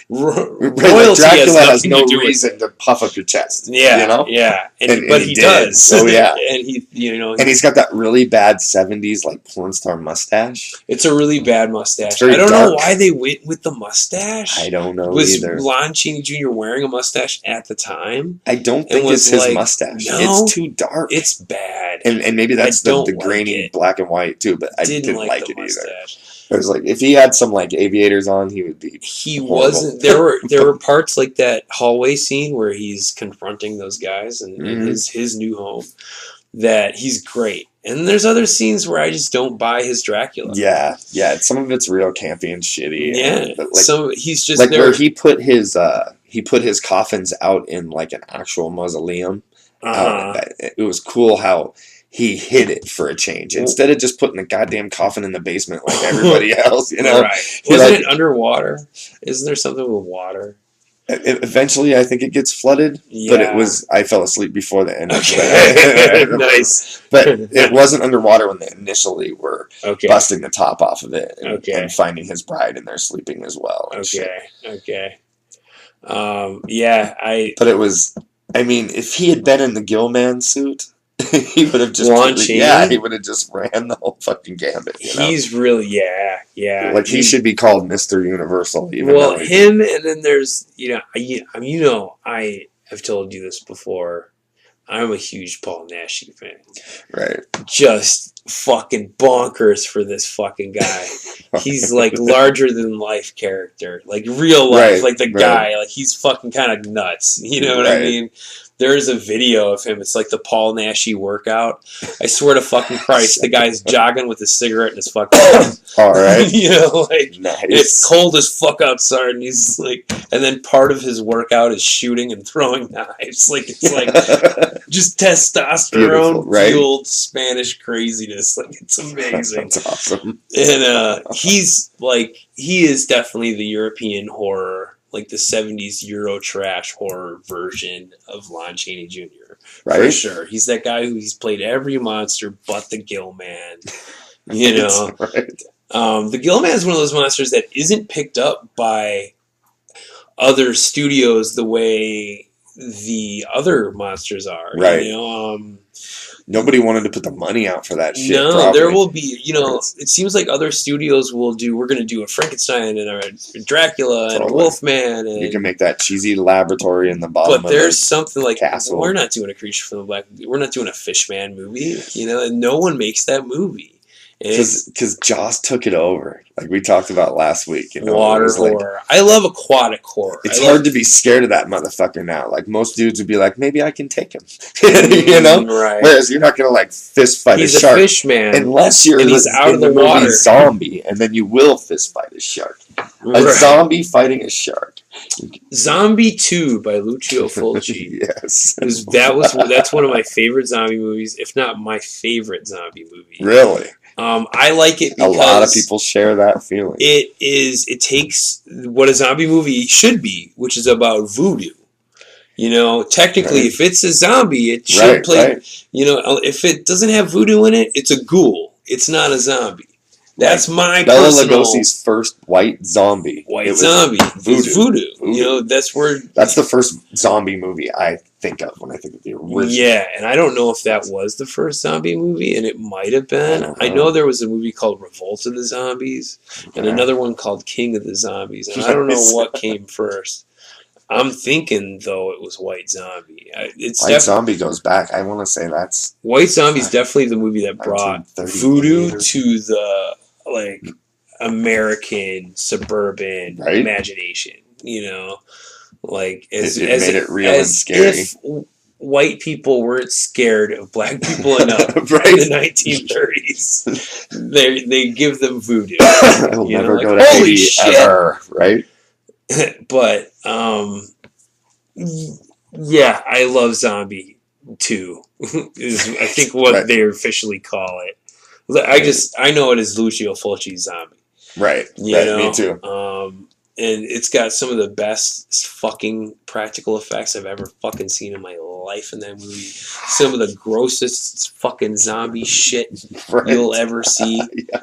B: Royalty
A: Dracula has no
B: to do
A: reason to puff up your chest.
B: Yeah, yeah, but he does.
A: Oh yeah,
B: and
A: he's got that really bad '70s like porn star mustache.
B: It's a really bad mustache.
A: I
B: don't know why they went with the mustache.
A: I don't know
B: either. Was Lon Chaney Jr. wearing a mustache at the time?
A: I don't think it's his mustache. No, it's too dark.
B: It's bad.
A: And maybe that's the grainy black and white too. But I didn't like it
B: mustache.
A: Either. It was like if he had some like aviators on, he would be.
B: He wasn't. There were parts like that hallway scene where he's confronting those guys in his new home. That he's great, and there's other scenes where I just don't buy his Dracula.
A: Yeah. Some of it's real campy and shitty.
B: Yeah,
A: but
B: so he's just
A: like
B: there.
A: Where he put his coffins out in like an actual mausoleum. It was cool how. He hid it for a change instead of just putting the goddamn coffin in the basement like everybody else.
B: Right? Wasn't it underwater? Isn't there something with water?
A: Eventually, I think it gets flooded. Yeah. But it was. I fell asleep before the end.
B: Okay. Nice.
A: But it wasn't underwater when they initially were busting the top off of it and finding his bride in there sleeping as well.
B: Okay.
A: But it was. I mean, if he had been in the Gilman suit. He would have just he would have just ran the whole fucking gambit.
B: He's really
A: like he should be called Mr. Universal.
B: Him and then there's I have told you this before. I'm a huge Paul Nash fan.
A: Right.
B: Just fucking bonkers for this fucking guy. He's like larger than life character, like real life, like the guy. Like he's fucking kind of nuts. You know what I mean? There's a video of him. It's like the Paul Nashy workout. I swear to fucking Christ, the guy's jogging with a cigarette in his fucking mouth.
A: All right.
B: Nice. It's cold as fuck outside, and he's like, and then part of his workout is shooting and throwing knives. Like it's like just testosterone fueled Spanish craziness. Like it's amazing.
A: That's awesome.
B: And he is definitely the European horror. Like the 70s Euro trash horror version of Lon Chaney Jr.
A: Right?
B: For sure. He's that guy he's played every monster but the Gill Man.
A: Right.
B: The Gill Man is one of those monsters that isn't picked up by other studios the way the other monsters are.
A: Right. Nobody wanted to put the money out for that shit.
B: No,
A: probably.
B: There will be, it seems like other studios we're going to do a Frankenstein and a Dracula and a Wolfman. And,
A: you can make that cheesy laboratory in the bottom
B: but there's something like,
A: castle.
B: We're not doing a Creature from the Black, we're not doing a Fishman movie, and no one makes that movie.
A: Because Jaws took it over, like we talked about last week.
B: Water horror. I love aquatic horror.
A: It's hard to be scared of that motherfucker now. Like most dudes would be like, maybe I can take him,
B: Right.
A: Whereas you're not gonna like fist fight a shark,
B: fish man,
A: unless you're
B: he's out of the water.
A: Zombie, and then you will fist fight a shark. A zombie fighting a shark.
B: Zombie 2 by Lucio Fulci.
A: Yes,
B: that's one of my favorite zombie movies, if not my favorite zombie movie.
A: Really.
B: I like it because
A: a lot of people share that feeling.
B: It takes what a zombie movie should be, which is about voodoo. Technically, if it's a zombie, it should play. Right. If it doesn't have voodoo in it, it's a ghoul. It's not a zombie. That's my
A: Bela
B: personal...
A: Lugosi's first white zombie.
B: Voodoo. That's
A: the first zombie movie I think of when I think of the original.
B: Yeah, and I don't know if that was the first zombie movie, and it might have been. I know there was a movie called Revolt of the Zombies, and another one called King of the Zombies, and I don't know what came first. I'm thinking, though, it was White Zombie.
A: White Zombie goes back. I want to say that's...
B: White Zombie is definitely the movie that brought voodoo to the... American suburban imagination, like it made it real and scary. If white people weren't scared of black people enough in the 1930s, they give them voodoo.
A: I'll never go to Haiti ever, right?
B: But yeah, I love zombie 2 is I think what they officially call it. I know it as Lucio Fulci's Zombie.
A: Right.
B: You
A: right.
B: know?
A: Me too.
B: And it's got some of the best fucking practical effects I've ever fucking seen in my life in that movie. Some of the grossest fucking zombie shit you'll ever see.
A: Yeah.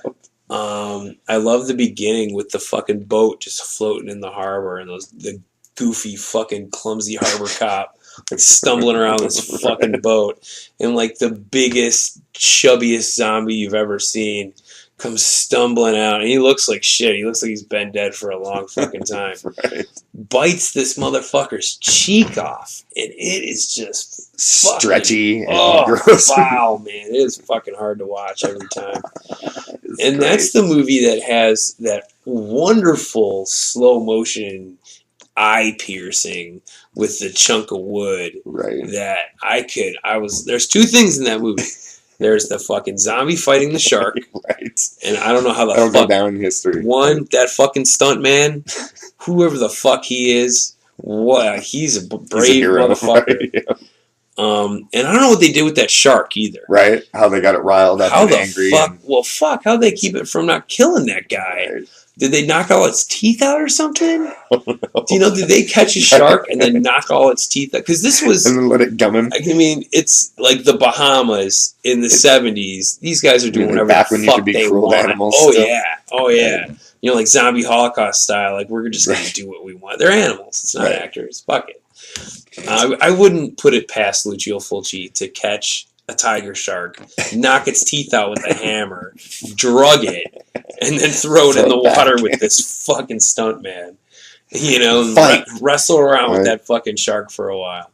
B: I love the beginning with the fucking boat just floating in the harbor and the goofy fucking clumsy harbor cop like stumbling around this fucking boat, and like the biggest chubbiest zombie you've ever seen comes stumbling out, and he looks like shit. He looks like he's been dead for a long fucking time.
A: Right.
B: Bites this motherfucker's cheek off, and it is just
A: stretchy
B: and
A: gross.
B: Wow, man, it is fucking hard to watch every time. And that's the movie that has that wonderful slow motion eye piercing with the chunk of wood.
A: Right.
B: That there's two things in that movie. There's the fucking zombie fighting the shark.
A: Right.
B: And I don't know how the
A: fuck.
B: go
A: down in history.
B: One, that fucking stunt man, whoever the fuck he is, he's a brave motherfucker. Right, yeah. And I don't know what they did with that shark either.
A: Right? How they got it riled up and angry.
B: How'd they keep it from not killing that guy? Right. Did they knock all its teeth out or something? Oh, no. Do you know, did they catch a shark and then knock all its teeth out? Because this was...
A: And then let it gum him.
B: I mean, it's like the Bahamas in the 70s. These guys are doing whatever the fuck they want.
A: Animals
B: oh, yeah. Oh, yeah. Right. You know, like zombie Holocaust style. Like, we're just going to do what we want. They're animals. It's not actors. Fuck it. I wouldn't put it past Lucio Fulci to catch a tiger shark, knock its teeth out with a hammer, drug it, and then throw it in the water with this fucking stunt man. You know, wrestle around with that fucking shark for a while.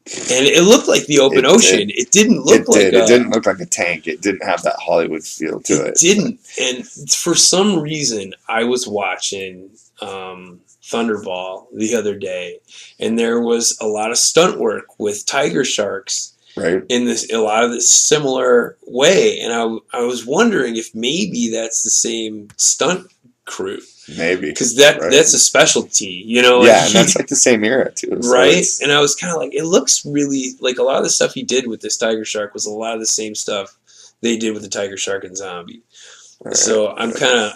B: And it looked like the open ocean. It didn't look like
A: it didn't look like a tank. It didn't have that Hollywood feel to it.
B: It didn't. And for some reason, I was watching Thunderball the other day, and there was a lot of stunt work with tiger sharks.
A: Right.
B: In a lot of this similar way, and I was wondering if maybe that's the same stunt crew.
A: Maybe
B: because that's a specialty, you know.
A: Yeah, and that's like the same era too, so
B: right? And I was kind of like, it looks really like a lot of the stuff he did with this tiger shark was a lot of the same stuff they did with the tiger shark and Zombie. Right. So I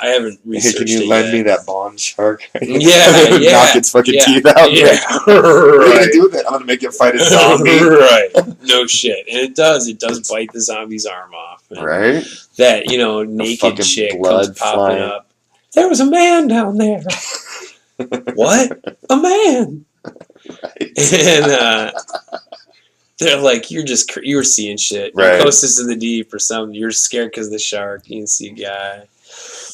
B: haven't researched it.
A: Can you lend me that Bond shark?
B: Yeah.
A: Knock its fucking teeth out.
B: Yeah.
A: Like, what are you gonna do with it? I'm gonna make it fight a zombie.
B: Right. No shit. And it does bite the zombie's arm off. And
A: right.
B: That, naked chick comes popping up. There was a man down there. What? A man. Right. And they're like, you were seeing shit. Right. You're closest to the deep or something. You're scared because of the shark. You can see a guy.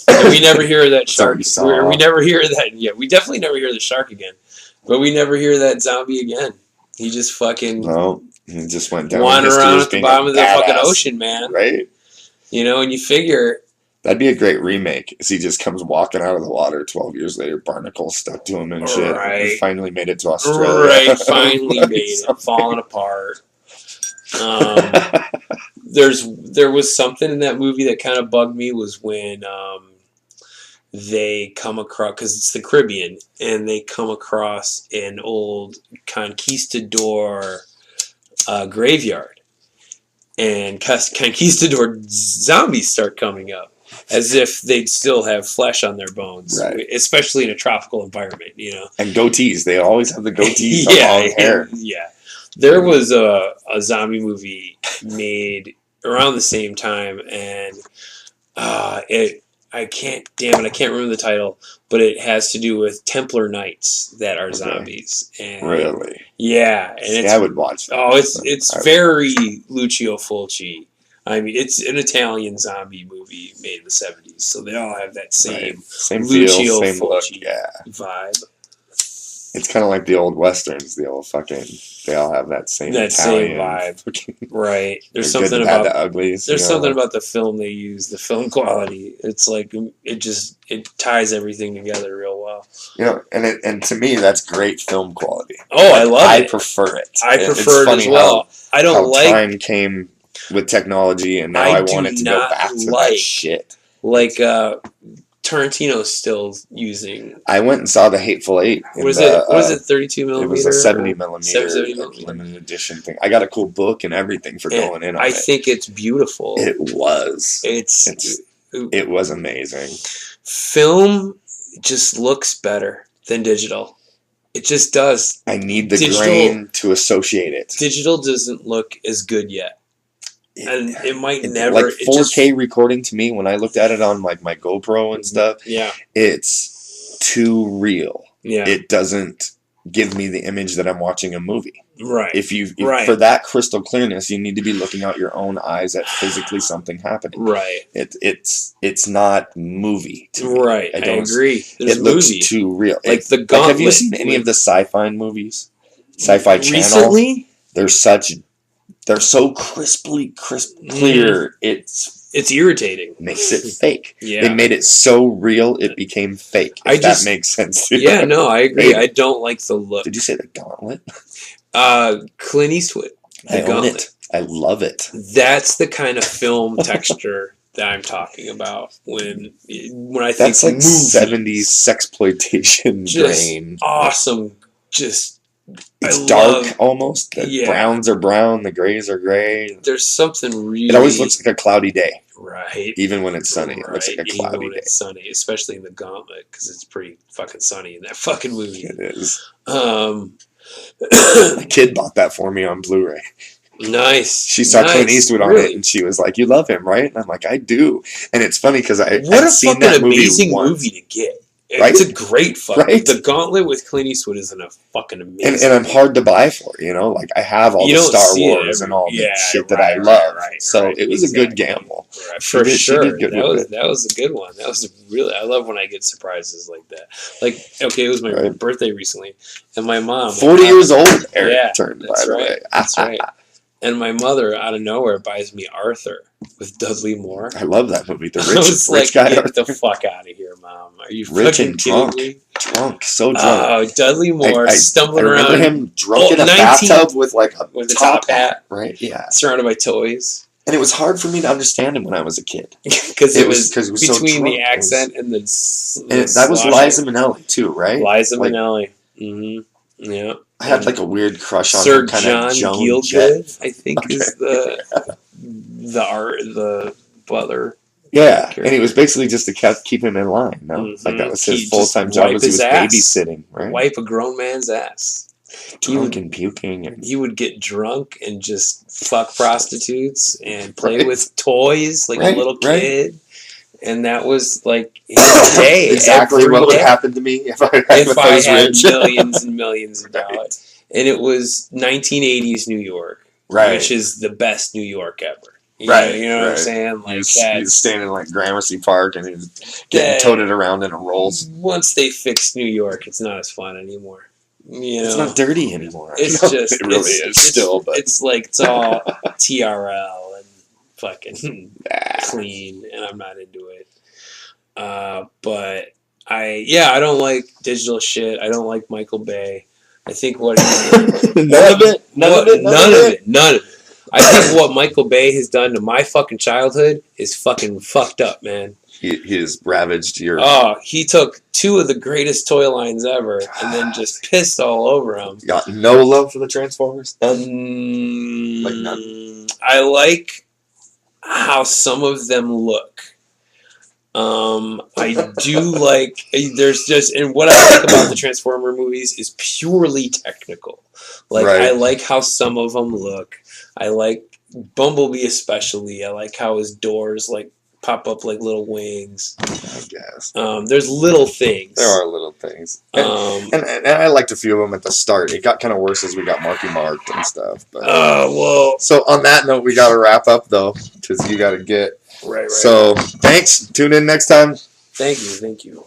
B: And we never hear that shark. We never hear that. Yeah, we definitely never hear the shark again. But we never hear that zombie again. He just fucking...
A: No, he just went down.
B: Wander around at the bottom of the fucking ocean, man.
A: Right.
B: And you figure...
A: That'd be a great remake. As he just comes walking out of the water 12 years later, barnacles stuck to him and shit.
B: Right.
A: He finally made it to Australia.
B: Right, finally made it. Falling apart. There was something in that movie that kind of bugged me was when they come across, because it's the Caribbean, and they come across an old conquistador graveyard. And conquistador zombies start coming up. As if they'd still have flesh on their bones, right. Especially in a tropical environment, And
A: goatees. They always have the goatees on long hair.
B: Yeah. There was a zombie movie made around the same time, and I can't remember the title, but it has to do with Templar Knights that are zombies. And
A: really?
B: Yeah. And
A: I would watch that.
B: Oh, it's very Lucio Fulci. I mean, it's an Italian zombie movie made in the 70s, so they all have that same Lucio
A: feel, same
B: Fulci
A: look,
B: vibe.
A: It's kind of like the old westerns, they all have that same Italian
B: vibe, right? There's something about
A: the uglies.
B: There's something about the film they use, the film quality. It's like it ties everything together real well.
A: And to me, that's great film quality.
B: Oh, I love it.
A: I prefer it.
B: I prefer it as well. I don't like
A: time came with technology, and now I want it to go back to that shit.
B: Like Tarantino's still using.
A: I went and saw The Hateful Eight.
B: Was it 32 millimeter?
A: It was a 70 millimeter,
B: 70 millimeter
A: limited edition thing. I got a cool book and everything for going in on it.
B: I think it's beautiful.
A: It was. It was amazing.
B: Film just looks better than digital. It just does.
A: I need the grain to associate it.
B: Digital doesn't look as good yet. And it might never.
A: Like 4K recording to me, when I looked at it on like my GoPro and stuff, it's too real. Yeah. It doesn't give me the image that I'm watching a movie.
B: Right.
A: If for that crystal clearness, you need to be looking out your own eyes at physically something happening.
B: Right.
A: It's not movie to me.
B: Right. I agree.
A: It looks too real.
B: Like the Gauntlet.
A: Have you seen any of the sci-fi movies? Sci-Fi Channel.
B: Recently?
A: They're so crisp, clear.
B: It's irritating.
A: Makes it fake.
B: Yeah.
A: They made it so real it became fake. That makes sense to you.
B: Yeah, no, I agree. I don't like the look.
A: Did you say The Gauntlet?
B: Clint Eastwood.
A: I own it. I love it.
B: That's the kind of film texture that I'm talking about when I think
A: that's like
B: movie.
A: 70s sexploitation drain.
B: Awesome.
A: It's dark almost. The browns are brown, the grays are gray.
B: There's something really.
A: It always looks like a cloudy day.
B: Right.
A: Even when it's sunny, it looks like a cloudy day.
B: It's sunny, especially in The Gauntlet, because it's pretty fucking sunny in that fucking movie.
A: It is. The kid bought that for me on Blu-ray.
B: Nice.
A: She saw Clint Eastwood on it, and she was like, "You love him, right?" And I'm like, "I do." And it's funny because I'd seen that movie
B: amazing
A: once.
B: movie to get.
A: Right?
B: It's a great fucking.
A: Right?
B: The Gauntlet with Clint Eastwood is a fucking amazing.
A: And I'm hard to buy for, Like I have all the Star Wars and all the shit that I love. So it was a good gamble.
B: Right. For sure. That was a good one. That was I love when I get surprises like that. Like, okay, it was my birthday recently, and my mom.
A: 40 years old, Eric turned, by the way.
B: That's right. And my mother, out of nowhere, buys me Arthur with Dudley Moore.
A: I love that movie. The
B: rich guy. Get the fuck out of here, Mom. Are you
A: rich
B: fucking
A: and drunk?
B: Me?
A: Drunk, so drunk.
B: Oh, Dudley Moore stumbling around.
A: I remember him drunk in a bathtub with like a
B: top hat.
A: Right, yeah.
B: Surrounded by toys.
A: And it was hard for me to understand him when I was a kid.
B: Because it was between
A: so
B: the accent and the
A: that was Liza Minnelli, too, right?
B: Liza Minnelli. Mm-hmm. Yeah.
A: I had like a weird crush on
B: Sir
A: her, kind
B: John
A: of Joan
B: Gielgud,
A: Jett.
B: I think is the butler.
A: Yeah, and he was basically just to keep him in line. No, like that was his full-time job. He was babysitting, right?
B: Wipe a grown man's ass.
A: Drunk and puking. And
B: he would get drunk and just fuck prostitutes and play with toys like a little kid. And that was like his day.
A: Exactly what would happen to me if I
B: had millions and millions of dollars. And it was 1980s New York, which is the best New York ever. You know what I'm saying? Like
A: he's standing like Gramercy Park and he's getting toted around in a Rolls.
B: Once they fixed New York, it's not as fun anymore.
A: It's not dirty anymore.
B: It's just
A: it really is still, but
B: it's like it's all TRL and fucking clean, and I'm not into it. But I don't like digital shit. I don't like Michael Bay. I think what
A: none of it.
B: I think what Michael Bay has done to my fucking childhood is fucking fucked up, man.
A: He has ravaged your.
B: Oh, he took two of the greatest toy lines ever and then just pissed all over them.
A: You got no love for the Transformers?
B: None?
A: Like none?
B: I like how some of them look. I do like. There's just, and what I like about the Transformer movies is purely technical. Like I like how some of them look. I like Bumblebee especially. I like how his doors like pop up like little wings.
A: I guess.
B: There's little things.
A: There are little things. And I liked a few of them at the start. It got kind of worse as we got Marky Marked and stuff. But
B: well.
A: So on that note, we got to wrap up though, because you got to get.
B: Right.
A: So thanks. Tune in next time.
B: Thank you.